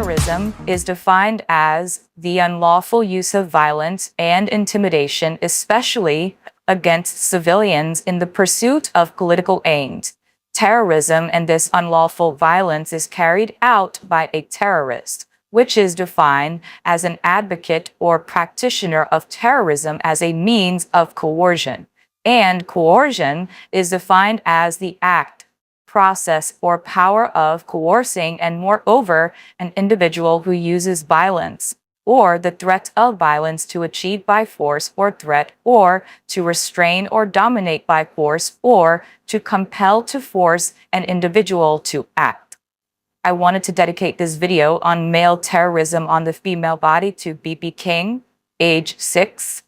Terrorism is defined as the unlawful use of violence and intimidation, especially against civilians in the pursuit of political aims. Terrorism and this unlawful violence is carried out by a terrorist, which is defined as an advocate or practitioner of terrorism as a means of coercion. And coercion is defined as the act, process, or power of coercing and moreover an individual who uses violence or the threat of violence to achieve by force or threat, or to restrain or dominate by force, or to compel to force an individual to act. I wanted to dedicate this video on male terrorism on the female body to B.B. King, age 6,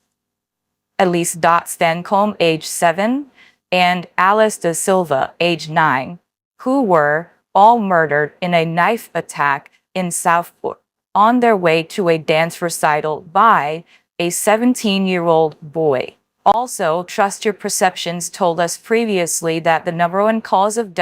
Elise Stancombe, age 7, and Alice da Silva, age 9, who were all murdered in a knife attack in Southport on their way to a dance recital by a 17-year-old boy. Also, Trust Your Perceptions told us previously that the number one cause of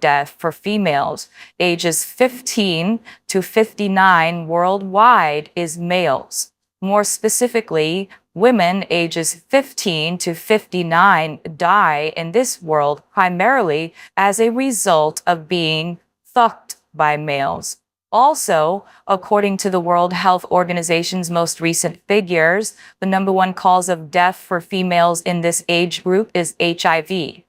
death for females ages 15 to 59 worldwide is males. More specifically, women ages 15 to 59 die in this world primarily as a result of being fucked by males. Also, according to the World Health Organization's most recent figures, the number one cause of death for females in this age group is HIV.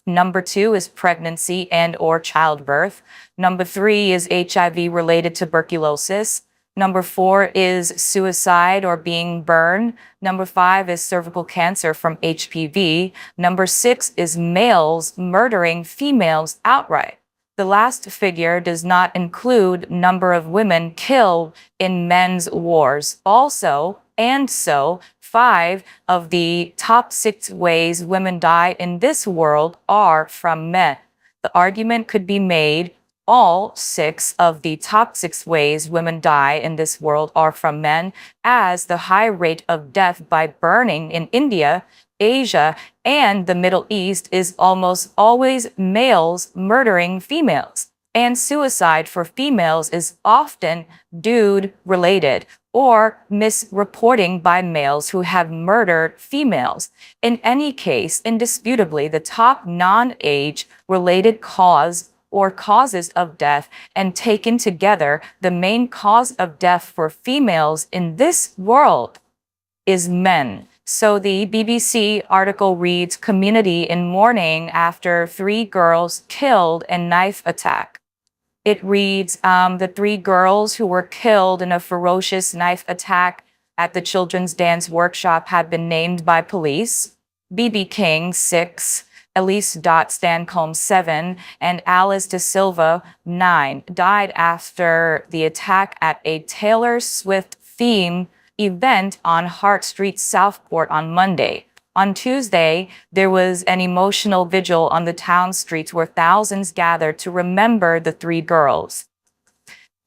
Number 2 is pregnancy and/or childbirth. Number 3 is HIV-related tuberculosis. Number 4 is suicide or being burned. Number 5 is cervical cancer from HPV. Number 6 is males murdering females outright. The last figure does not include number of women killed in men's wars. Also, 5 of the top 6 ways women die in this world are from men. The argument could be made all 6 of the top 6 ways women die in this world are from men, as the high rate of death by burning in India, Asia, and the Middle East is almost always males murdering females. And suicide for females is often dude-related or misreporting by males who have murdered females. In any case, indisputably, the top non-age-related cause or causes of death, and taken together, the main cause of death for females in this world is men. So the BBC article reads, community in mourning after 3 girls killed in knife attack. It reads, the 3 girls who were killed in a ferocious knife attack at the children's dance workshop had been named by police. B.B. King, 6, Elise Stancombe, 7, and Alice da Silva, 9, died after the attack at a Taylor Swift-themed event on Hart Street, Southport on Monday. On Tuesday, there was an emotional vigil on the town streets where thousands gathered to remember the 3 girls.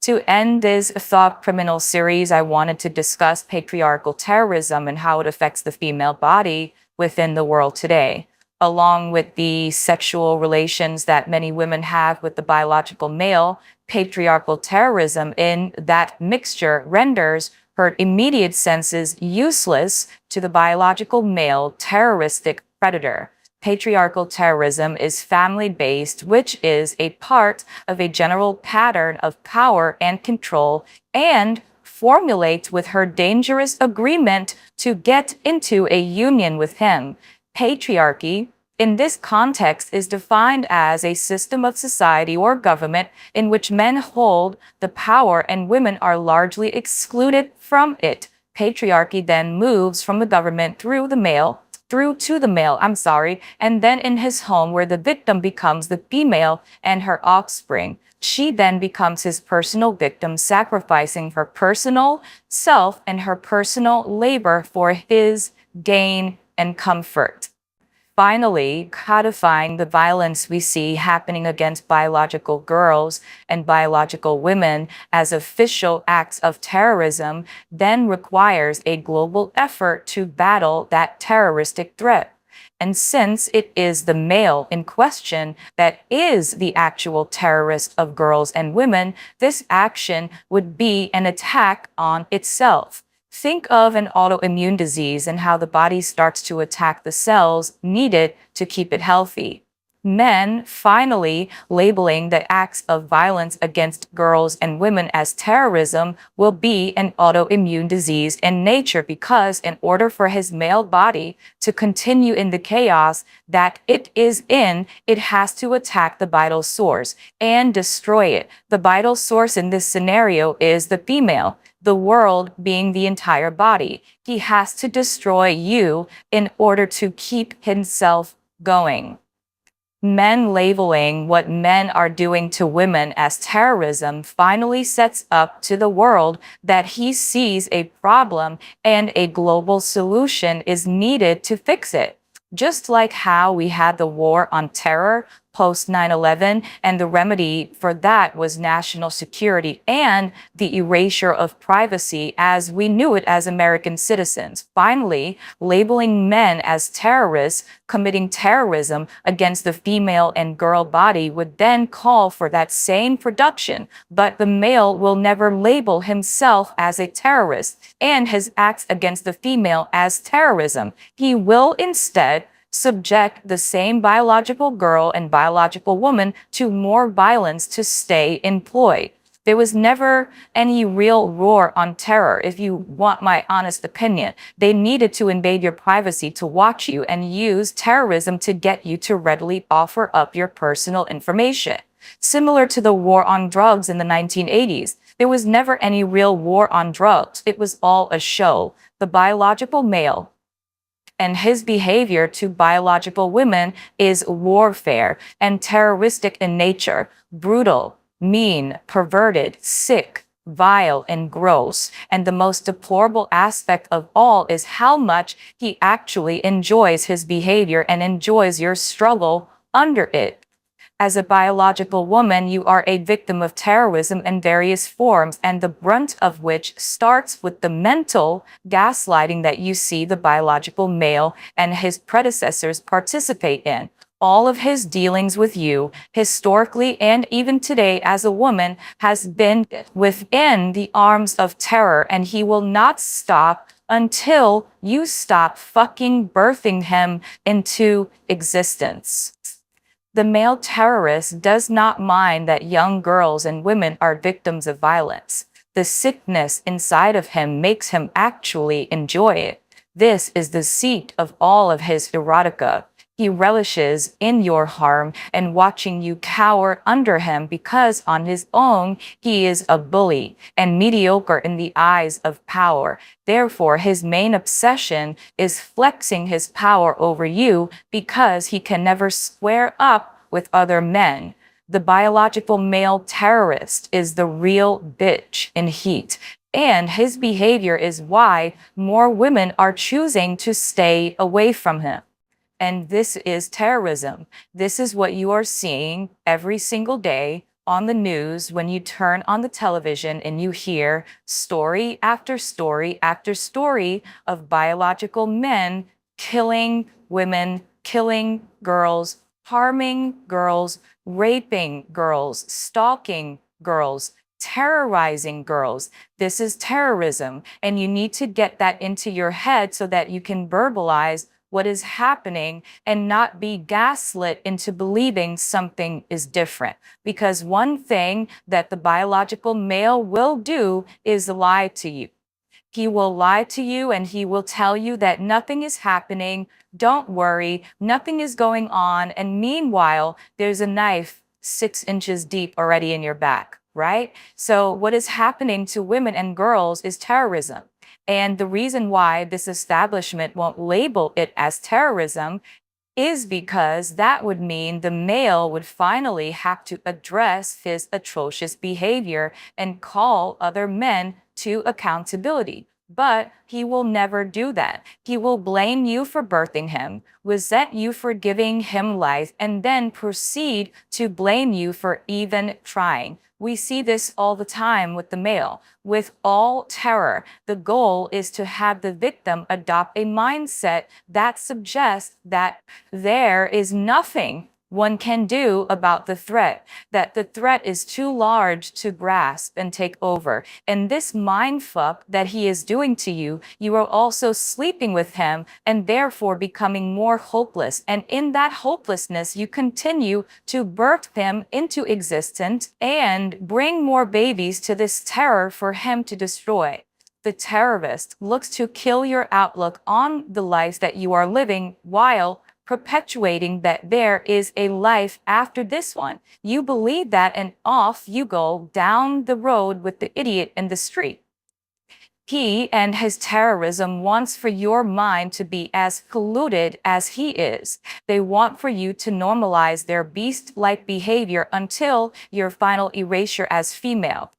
To end this thought criminal series, I wanted to discuss patriarchal terrorism and how it affects the female body within the world today, along with the sexual relations that many women have with the biological male. Patriarchal terrorism in that mixture renders her immediate senses useless to the biological male terroristic predator. Patriarchal terrorism is family-based, which is a part of a general pattern of power and control, and formulates with her dangerous agreement to get into a union with him. Patriarchy, in this context, is defined as a system of society or government in which men hold the power and women are largely excluded from it. Patriarchy then moves from the government through to the male, and then in his home where the victim becomes the female and her offspring. She then becomes his personal victim, sacrificing her personal self and her personal labor for his gain and comfort. Finally, codifying the violence we see happening against biological girls and biological women as official acts of terrorism then requires a global effort to battle that terroristic threat. And since it is the male in question that is the actual terrorist of girls and women, this action would be an attack on itself. Think of an autoimmune disease and how the body starts to attack the cells needed to keep it healthy. Men finally labeling the acts of violence against girls and women as terrorism will be an autoimmune disease in nature, because in order for his male body to continue in the chaos that it is in, it has to attack the vital source and destroy it. The vital source in this scenario is the female, the world being the entire body. He has to destroy you in order to keep himself going. Men labeling what men are doing to women as terrorism finally sets up to the world that he sees a problem and a global solution is needed to fix it. Just like how we had the war on terror post 9/11, and the remedy for that was national security and the erasure of privacy as we knew it as American citizens. Finally, labeling men as terrorists committing terrorism against the female and girl body would then call for that same production, but the male will never label himself as a terrorist and his acts against the female as terrorism. He will instead subject the same biological girl and biological woman to more violence to stay employed. There was never any real war on terror, if you want my honest opinion. They needed to invade your privacy to watch you and use terrorism to get you to readily offer up your personal information. Similar to the war on drugs in the 1980s, there was never any real war on drugs. It was all a show. The biological male and his behavior to biological women is warfare and terroristic in nature, brutal, mean, perverted, sick, vile, and gross. And the most deplorable aspect of all is how much he actually enjoys his behavior and enjoys your struggle under it. As a biological woman, you are a victim of terrorism in various forms, and the brunt of which starts with the mental gaslighting that you see the biological male and his predecessors participate in. All of his dealings with you, historically and even today as a woman, has been within the arms of terror, and he will not stop until you stop fucking birthing him into existence. The male terrorist does not mind that young girls and women are victims of violence. The sickness inside of him makes him actually enjoy it. This is the seat of all of his erotica. He relishes in your harm and watching you cower under him, because on his own, he is a bully and mediocre in the eyes of power. Therefore, his main obsession is flexing his power over you, because he can never square up with other men. The biological male terrorist is the real bitch in heat, and his behavior is why more women are choosing to stay away from him. And this is terrorism. This is what you are seeing every single day on the news when you turn on the television and you hear story after story after story of biological men killing women, killing girls, harming girls, raping girls, stalking girls, terrorizing girls. This is terrorism. And you need to get that into your head so that you can verbalize what is happening and not be gaslit into believing something is different. Because one thing that the biological male will do is lie to you. He will lie to you and he will tell you that nothing is happening. Don't worry, nothing is going on. And meanwhile, there's a knife 6 inches deep already in your back, right? So what is happening to women and girls is terrorism. And the reason why this establishment won't label it as terrorism is because that would mean the male would finally have to address his atrocious behavior and call other men to accountability. But he will never do that. He will blame you for birthing him, resent you for giving him life, and then proceed to blame you for even trying. We see this all the time with the male. With all terror, the goal is to have the victim adopt a mindset that suggests that there is nothing one can do about the threat, that the threat is too large to grasp and take over. And this mindfuck that he is doing to you, you are also sleeping with him and therefore becoming more hopeless. And in that hopelessness, you continue to birth him into existence and bring more babies to this terror for him to destroy. The terrorist looks to kill your outlook on the life that you are living while perpetuating that there is a life after this one. You believe that, and off you go down the road with the idiot in the street. He and his terrorism wants for your mind to be as polluted as he is. They want for you to normalize their beast-like behavior until your final erasure as female.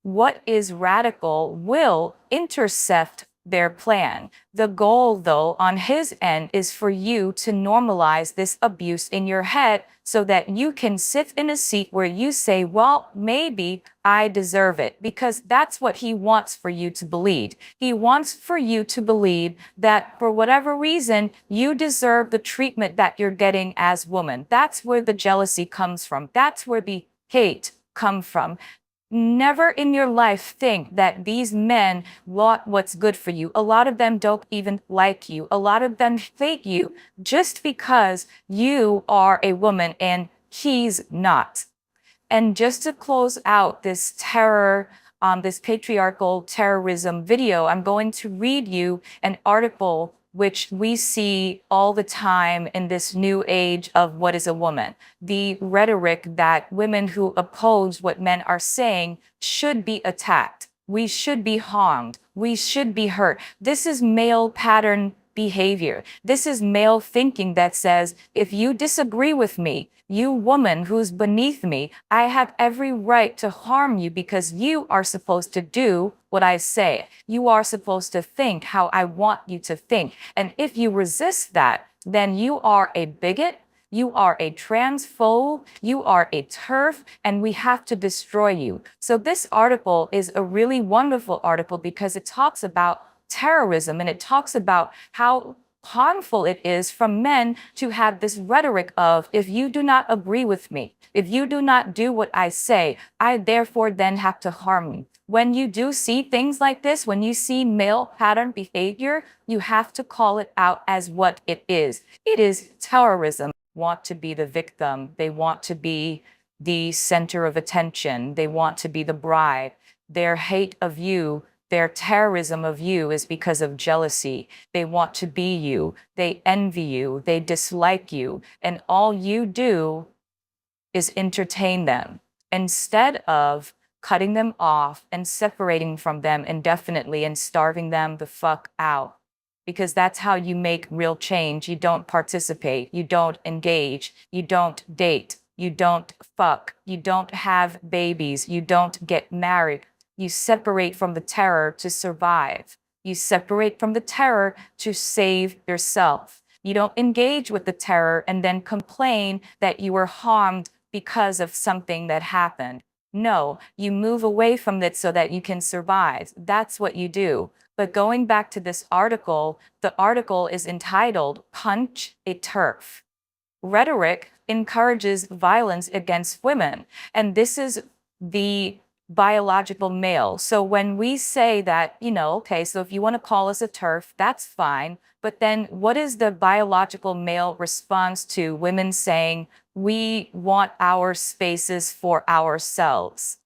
What is radical will intercept their plan. The goal, though, on his end is for you to normalize this abuse in your head so that you can sit in a seat where you say, well, maybe I deserve it, because that's what he wants for you to believe. He wants for you to believe that for whatever reason, you deserve the treatment that you're getting as woman. That's where the jealousy comes from. That's where the hate comes from. Never in your life think that these men want what's good for you. A lot of them don't even like you. A lot of them hate you just because you are a woman and he's not. And just to close out this this patriarchal terrorism video, I'm going to read you an article which we see all the time in this new age of what is a woman. The rhetoric that women who oppose what men are saying should be attacked. We should be harmed. We should be hurt. This is male pattern behavior. This is male thinking that says, if you disagree with me, you woman who's beneath me, I have every right to harm you because you are supposed to do what I say. You are supposed to think how I want you to think. And if you resist that, then you are a bigot, you are a transphobe, you are a TERF, and we have to destroy you. So this article is a really wonderful article because it talks about terrorism and it talks about how harmful it is from men to have this rhetoric of, if you do not agree with me, if you do not do what I say, I therefore then have to harm you. When you do see things like this, when you see male pattern behavior, you have to call it out as what it is. It is terrorism. Want to be the victim. They want to be the center of attention. They want to be the bride. Their hate of you, their terrorism of you is because of jealousy. They want to be you. They envy you. They dislike you. And all you do is entertain them instead of cutting them off and separating from them indefinitely and starving them the fuck out. Because that's how you make real change. You don't participate. You don't engage. You don't date. You don't fuck. You don't have babies. You don't get married. You separate from the terror to survive. You separate from the terror to save yourself. You don't engage with the terror and then complain that you were harmed because of something that happened. No, you move away from it so that you can survive. That's what you do. But going back to this article, the article is entitled Punch a TERF. Rhetoric encourages violence against women. And this is the biological male. So when we say that, okay, so if you want to call us a TERF, that's fine. But then what is the biological male response to women saying, we want our spaces for ourselves?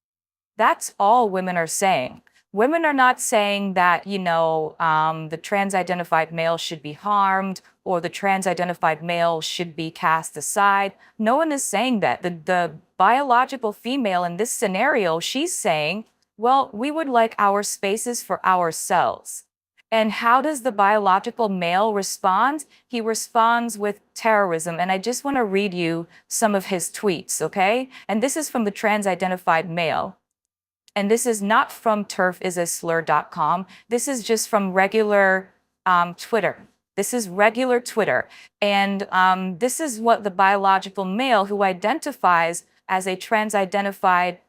That's all women are saying. Women are not saying that, the trans-identified male should be harmed or the trans-identified male should be cast aside. No one is saying that. The biological female in this scenario, she's saying, well, we would like our spaces for ourselves. And how does the biological male respond? He responds with terrorism. And I just want to read you some of his tweets, okay? And this is from the trans-identified male. And this is not from turfisaslur.com. This is just from regular Twitter. This is regular Twitter. And this is what the biological male who identifies as a trans-identified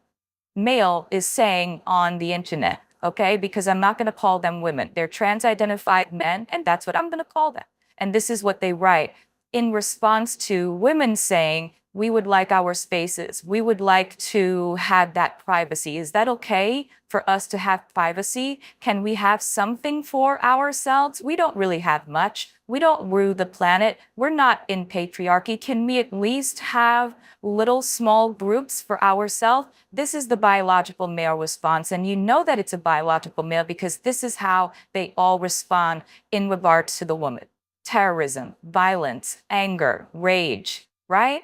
male is saying on the internet, okay? Because I'm not going to call them women. They're trans-identified men, and that's what I'm going to call them. And this is what they write in response to women saying, we would like our spaces. We would like to have that privacy. Is that okay for us to have privacy? Can we have something for ourselves? We don't really have much. We don't rule the planet. We're not in patriarchy. Can we at least have little small groups for ourselves? This is the biological male response. And you know that it's a biological male because this is how they all respond in regards to the woman. Terrorism, violence, anger, rage, right?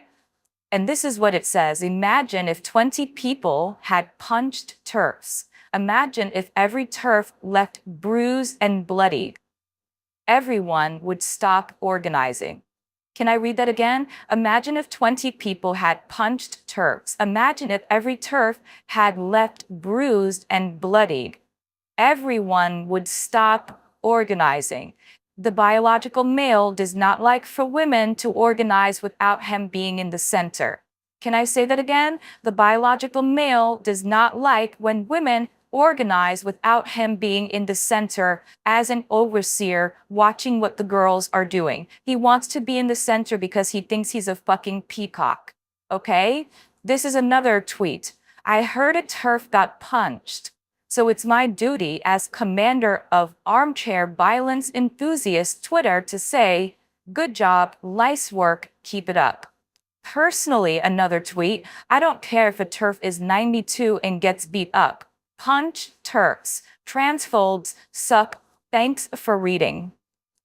And this is what it says. Imagine if 20 people had punched turfs. Imagine if every turf left bruised and bloody. Everyone would stop organizing. Can I read that again? Imagine if 20 people had punched turfs. Imagine if every turf had left bruised and bloodied. Everyone would stop organizing. The biological male does not like for women to organize without him being in the center. Can I say that again? The biological male does not like when women organize without him being in the center as an overseer watching what the girls are doing. He wants to be in the center because he thinks he's a fucking peacock. Okay? This is another tweet. I heard a turf got punched. So it's my duty as commander of Armchair Violence Enthusiast Twitter to say, good job, nice work, keep it up. Personally, another tweet, I don't care if a turf is 92 and gets beat up. Punch turfs. Transphobes suck. Thanks for reading.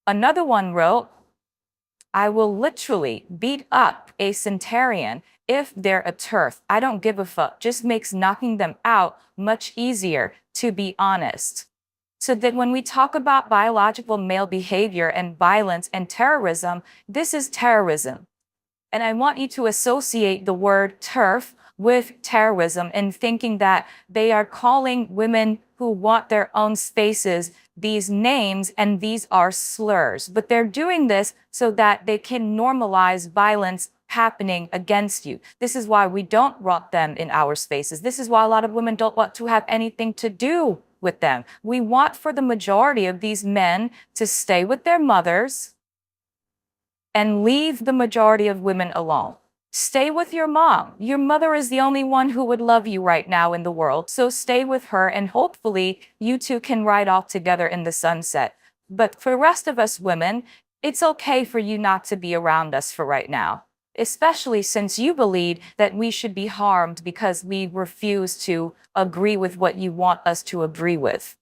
Another one wrote, I will literally beat up a centurion if they're a turf. I don't give a fuck. Just makes knocking them out much easier, to be honest. So that when we talk about biological male behavior and violence and terrorism, this is terrorism. And I want you to associate the word turf with terrorism and thinking that they are calling women who want their own spaces these names and these are slurs. But they're doing this so that they can normalize violence happening against you. This is why we don't want them in our spaces. This is why a lot of women don't want to have anything to do with them. We want for the majority of these men to stay with their mothers and leave the majority of women alone. Stay with your mom. Your mother is the only one who would love you right now in the world. So stay with her and hopefully you two can ride off together in the sunset. But for the rest of us women, it's okay for you not to be around us for right now. Especially since you believe that we should be harmed because we refuse to agree with what you want us to agree with.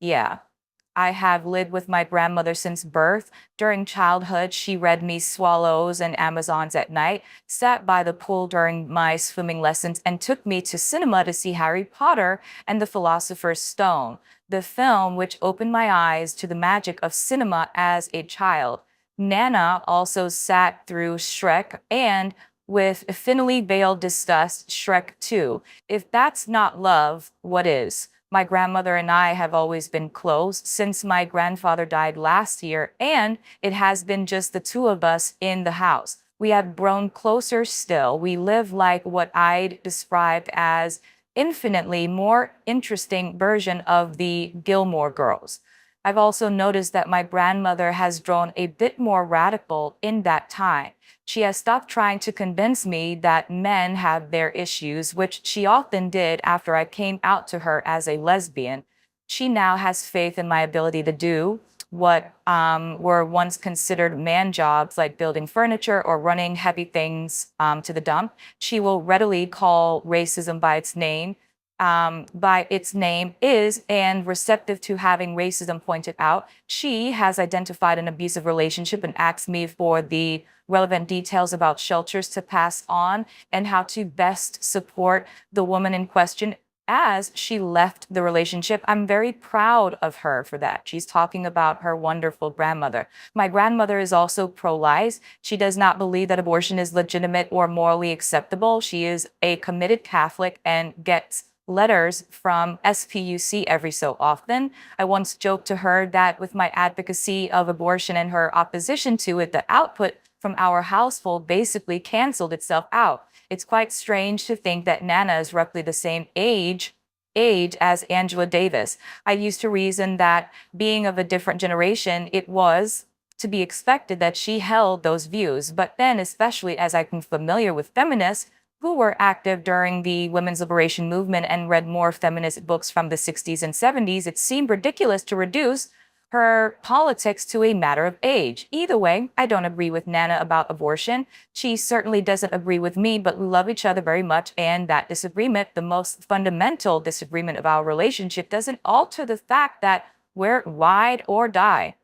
Yeah. I have lived with my grandmother since birth. During childhood, she read me Swallows and Amazons at night, sat by the pool during my swimming lessons, and took me to cinema to see Harry Potter and the Philosopher's Stone, the film which opened my eyes to the magic of cinema as a child. Nana also sat through Shrek and, with thinly veiled disgust, Shrek 2. If that's not love, what is? My grandmother and I have always been close since my grandfather died last year, and it has been just the two of us in the house. We have grown closer still. We live like what I'd describe as infinitely more interesting version of the Gilmore Girls. I've also noticed that my grandmother has grown a bit more radical in that time. She has stopped trying to convince me that men have their issues, which she often did after I came out to her as a lesbian. She now has faith in my ability to do what were once considered man jobs, like building furniture or running heavy things to the dump. She will readily call racism by its name. Is and receptive to having racism pointed out. She has identified an abusive relationship and asked me for the relevant details about shelters to pass on and how to best support the woman in question as she left the relationship. I'm very proud of her for that. She's talking about her wonderful grandmother. My grandmother is also pro-life. She does not believe that abortion is legitimate or morally acceptable. She is a committed Catholic and gets letters from SPUC every so often. I once joked to her that with my advocacy of abortion and her opposition to it, the output from our household basically canceled itself out. It's quite strange to think that Nana is roughly the same age as Angela Davis. I used to reason that being of a different generation, it was to be expected that she held those views. But then, especially as I'm familiar with feminists who were active during the women's liberation movement and read more feminist books from the 60s and 70s, it seemed ridiculous to reduce her politics to a matter of age. Either way, I don't agree with Nana about abortion. She certainly doesn't agree with me, but we love each other very much. And that disagreement, the most fundamental disagreement of our relationship, doesn't alter the fact that we're ride or die.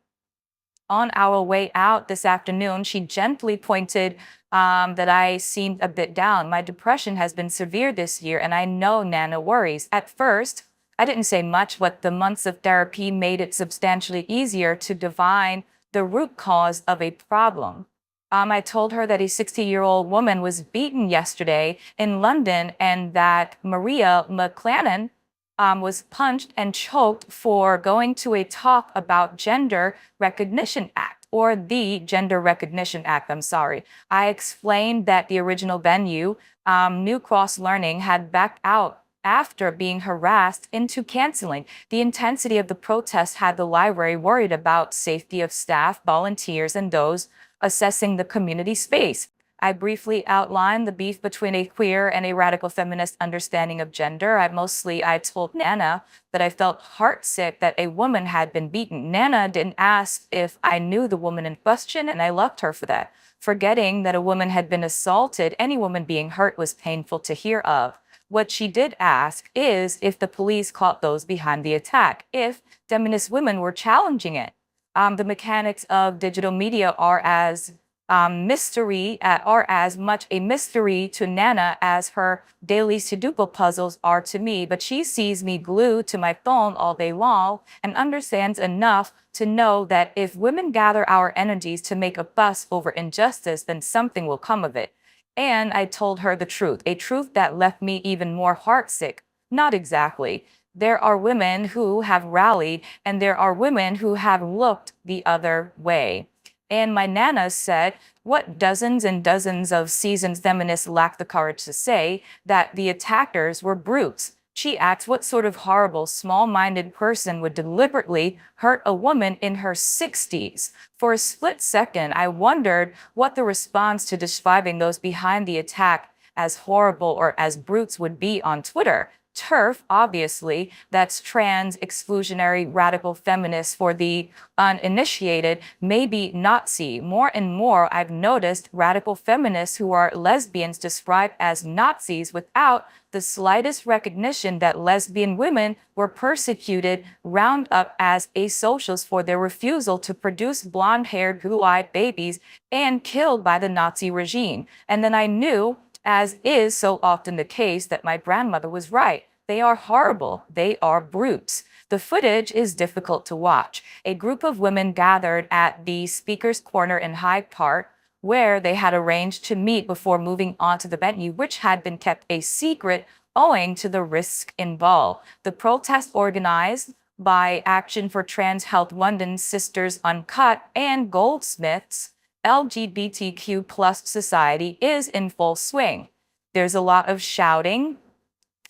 On our way out this afternoon, she gently pointed that I seemed a bit down. My depression has been severe this year, and I know Nana worries. At first, I didn't say much, but the months of therapy made it substantially easier to divine the root cause of a problem. I told her that a 60-year-old woman was beaten yesterday in London and that Maria McLennan was punched and choked for going to a talk about Gender Recognition Act, or the Gender Recognition Act, I'm sorry. I explained that the original venue, New Cross Learning, had backed out after being harassed into canceling. The intensity of the protest had the library worried about safety of staff, volunteers, and those assessing the community space. I briefly outlined the beef between a queer and a radical feminist understanding of gender. I told Nana that I felt heartsick that a woman had been beaten. Nana didn't ask if I knew the woman in question, and I loved her for that. Forgetting that a woman had been assaulted, any woman being hurt was painful to hear of. What she did ask is if the police caught those behind the attack, if feminist women were challenging it. The mechanics of digital media are as much a mystery to Nana as her daily Sudoku puzzles are to me, but she sees me glued to my phone all day long and understands enough to know that if women gather our energies to make a fuss over injustice, then something will come of it. And I told her the truth, a truth that left me even more heartsick. Not exactly. There are women who have rallied, and there are women who have looked the other way. And my Nana said, what dozens and dozens of seasoned feminists lack the courage to say, that the attackers were brutes. She asked what sort of horrible, small-minded person would deliberately hurt a woman in her 60s. For a split second, I wondered what the response to describing those behind the attack as horrible or as brutes would be on Twitter. TERF, obviously, that's trans, exclusionary, radical feminists for the uninitiated, maybe Nazi. More and more, I've noticed radical feminists who are lesbians described as Nazis without the slightest recognition that lesbian women were persecuted, round up as asocials for their refusal to produce blonde-haired, blue-eyed babies, and killed by the Nazi regime. And then I knew, as is so often the case, that my grandmother was right. They are horrible. They are brutes. The footage is difficult to watch. A group of women gathered at the Speaker's Corner in Hyde Park, where they had arranged to meet before moving on to the venue, which had been kept a secret owing to the risk involved. The protest, organized by Action for Trans Health London, Sisters Uncut, and Goldsmiths LGBTQ plus society, is in full swing. There's a lot of shouting.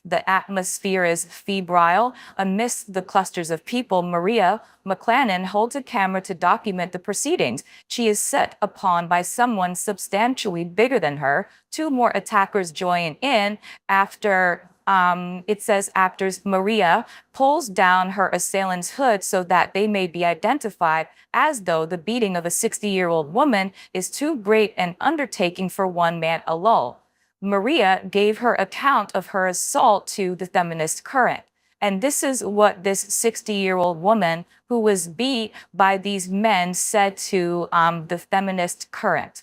The atmosphere is febrile. Amidst the clusters of people, Maria McLennan holds a camera to document the proceedings. She is set upon by someone substantially bigger than her. Two more attackers join in after it says after Maria pulls down her assailant's hood so that they may be identified, as though the beating of a 60-year-old woman is too great an undertaking for one man alone. Maria gave her account of her assault to the feminist current. And this is what this 60-year-old woman who was beat by these men said to the feminist current.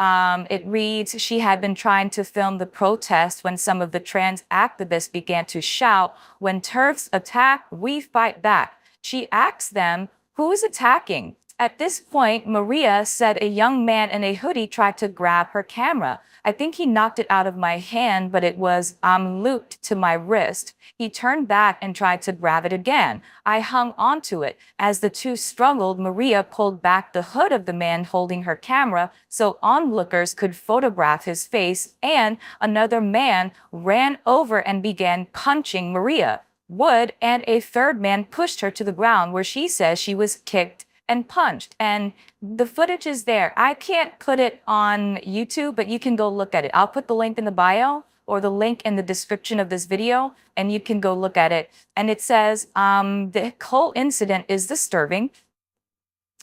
It reads, she had been trying to film the protest when some of the trans activists began to shout, when TERFs attack, we fight back. She asks them, who is attacking? At this point, Maria said a young man in a hoodie tried to grab her camera. I think he knocked it out of my hand, but it was looped to my wrist. He turned back and tried to grab it again. I hung onto it. As the two struggled, Maria pulled back the hood of the man holding her camera so onlookers could photograph his face, and another man ran over and began punching Maria. Wood and a third man pushed her to the ground where she says she was kicked and punched. And the footage is there. I can't put it on YouTube, but you can go look at it. I'll put the link in the bio or the link in the description of this video, and you can go look at it. And it says, the whole incident is disturbing.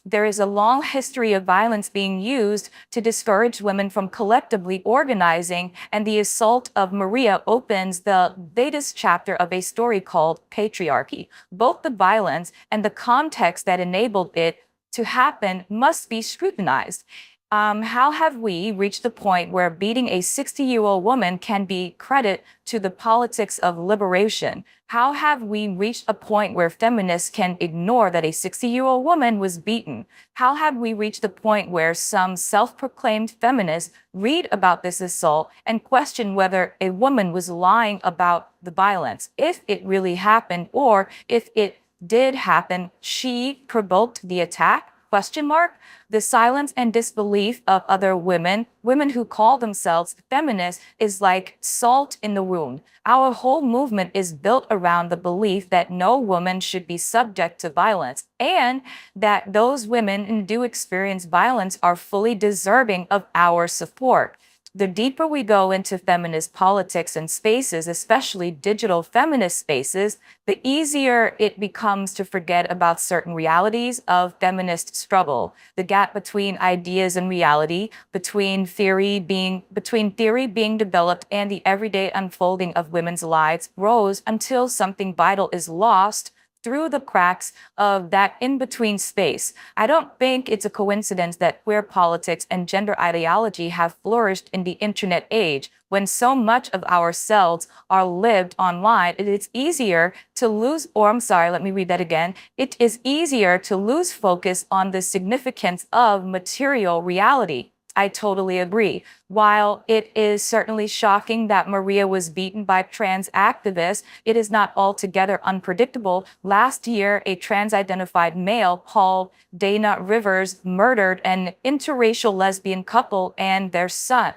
There is a long history of violence being used to discourage women from collectively organizing, and the assault of Maria opens the latest chapter of a story called Patriarchy. Both the violence and the context that enabled it to happen must be scrutinized. How have we reached the point where beating a 60-year-old woman can be credit to the politics of liberation? How have we reached a point where feminists can ignore that a 60-year-old woman was beaten? How have we reached the point where some self-proclaimed feminists read about this assault and question whether a woman was lying about the violence, if it really happened, or if it did happen, she provoked the attack? Question mark. The silence and disbelief of other women who call themselves feminists, is like salt in the wound. Our whole movement is built around the belief that no woman should be subject to violence, and that those women who do experience violence are fully deserving of our support. The deeper we go into feminist politics and spaces, especially digital feminist spaces, the easier it becomes to forget about certain realities of feminist struggle. The gap between ideas and reality, between theory being developed and the everyday unfolding of women's lives, grows until something vital is lost through the cracks of that in-between space. I don't think it's a coincidence that queer politics and gender ideology have flourished in the internet age. When so much of ourselves are lived online, it is easier to lose, let me read that again. It is easier to lose focus on the significance of material reality. I totally agree. While it is certainly shocking that Maria was beaten by trans activists, it is not altogether unpredictable. Last year, a trans-identified male called Dana Rivers murdered an interracial lesbian couple and their son.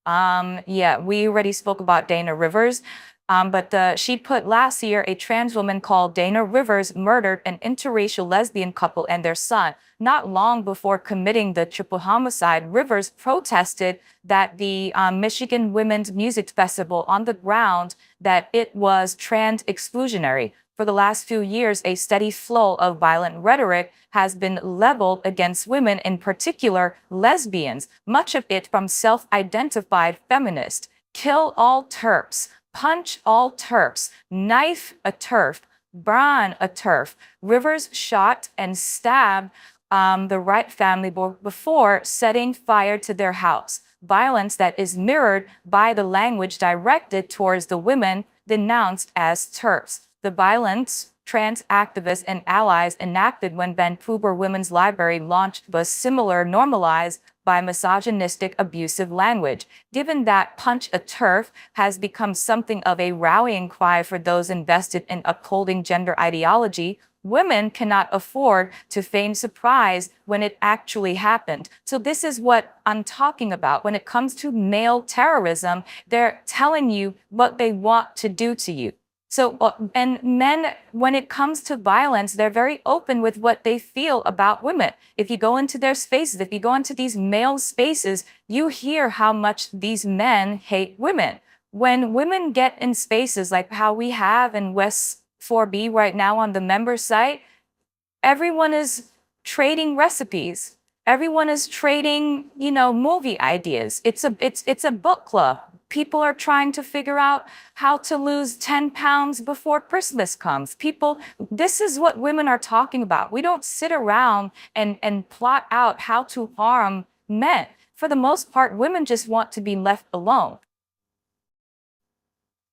Yeah, we already spoke about Dana Rivers. But she put last year, a trans woman called Dana Rivers murdered an interracial lesbian couple and their son. Not long before committing the triple homicide, Rivers protested that the Michigan Women's Music Festival on the ground that it was trans exclusionary. For the last few years, a steady flow of violent rhetoric has been leveled against women, in particular lesbians, much of it from self-identified feminists. Kill all TERFs. Punch all TERFs, knife a TERF, burn a TERF. Rivers shot and stabbed the Wright family before setting fire to their house. Violence that is mirrored by the language directed towards the women denounced as TERFs. The violence trans activists and allies enacted when Vancouver Women's Library launched was similar, normalized by misogynistic, abusive language. Given that punch a TERF has become something of a rallying cry for those invested in upholding gender ideology, women cannot afford to feign surprise when it actually happened. So this is what I'm talking about. When it comes to male terrorism, they're telling you what they want to do to you. So, and men, when it comes to violence, they're very open with what they feel about women. If you go into their spaces, if you go into these male spaces, you hear how much these men hate women. When women get in spaces like how we have in West 4B right now on the member site, everyone is trading recipes. Everyone is trading, movie ideas. It's a book club. People are trying to figure out how to lose 10 pounds before Christmas comes. This is what women are talking about. We don't sit around and plot out how to harm men. For the most part, women just want to be left alone.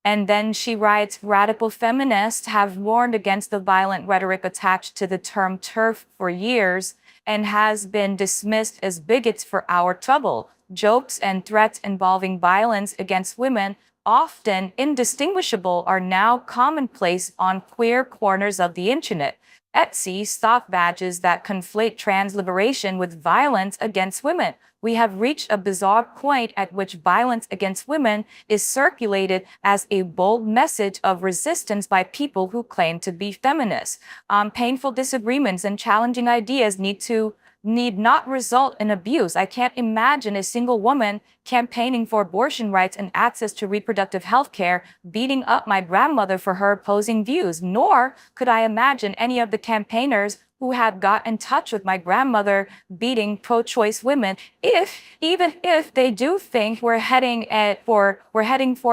And then she writes, radical feminists have warned against the violent rhetoric attached to the term TERF for years and has been dismissed as bigots for our trouble. Jokes and threats involving violence against women, often indistinguishable, are now commonplace on queer corners of the internet. Etsy stock badges that conflate trans liberation with violence against women. We have reached a bizarre point at which violence against women is circulated as a bold message of resistance by people who claim to be feminists. Painful disagreements and challenging ideas need not result in abuse. I can't imagine a single woman campaigning for abortion rights and access to reproductive health care beating up my grandmother for her opposing views, nor could I imagine any of the campaigners who had got in touch with my grandmother beating pro-choice women, even if they do think we're heading for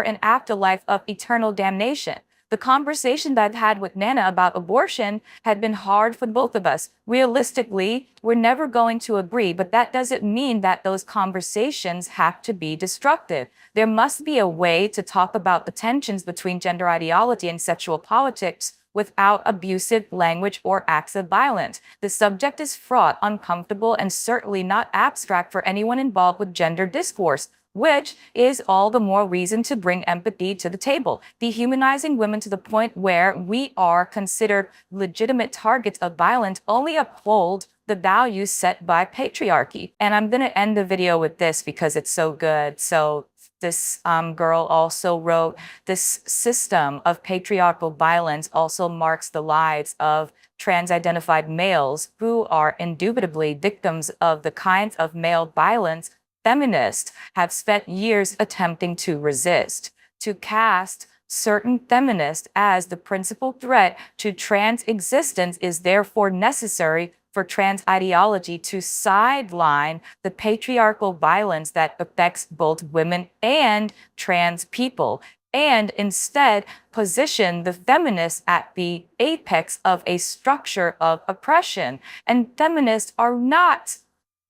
an afterlife of eternal damnation. The conversation that I've had with Nana about abortion had been hard for both of us. Realistically, we're never going to agree, but that doesn't mean that those conversations have to be destructive. There must be a way to talk about the tensions between gender ideology and sexual politics without abusive language or acts of violence. The subject is fraught, uncomfortable, and certainly not abstract for anyone involved with gender discourse, which is all the more reason to bring empathy to the table. Dehumanizing women to the point where we are considered legitimate targets of violence only uphold the values set by patriarchy. And I'm going to end the video with this because it's so good. So this girl also wrote, this system of patriarchal violence also marks the lives of trans-identified males who are indubitably victims of the kinds of male violence feminists have spent years attempting to resist. To cast certain feminists as the principal threat to trans existence is therefore necessary for trans ideology to sideline the patriarchal violence that affects both women and trans people, and instead position the feminists at the apex of a structure of oppression. And feminists are not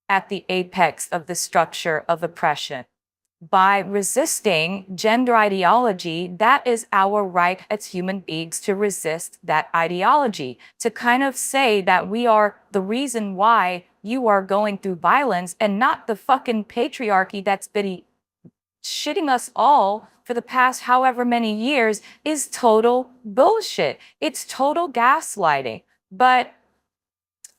at the apex of the structure of oppression. By resisting gender ideology, that is our right as human beings to resist that ideology, to kind of say that we are the reason why you are going through violence and not the fucking patriarchy that's been shitting us all for the past however many years is total bullshit. It's total gaslighting. But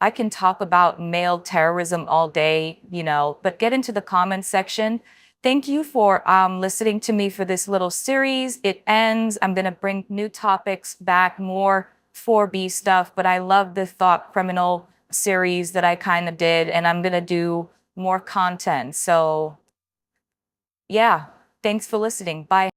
I can talk about male terrorism all day, but get into the comments section. Thank you for listening to me for this little series. It ends. I'm going to bring new topics back, more 4B stuff, but I love the thought criminal series that I kind of did, and I'm going to do more content. So yeah, thanks for listening. Bye.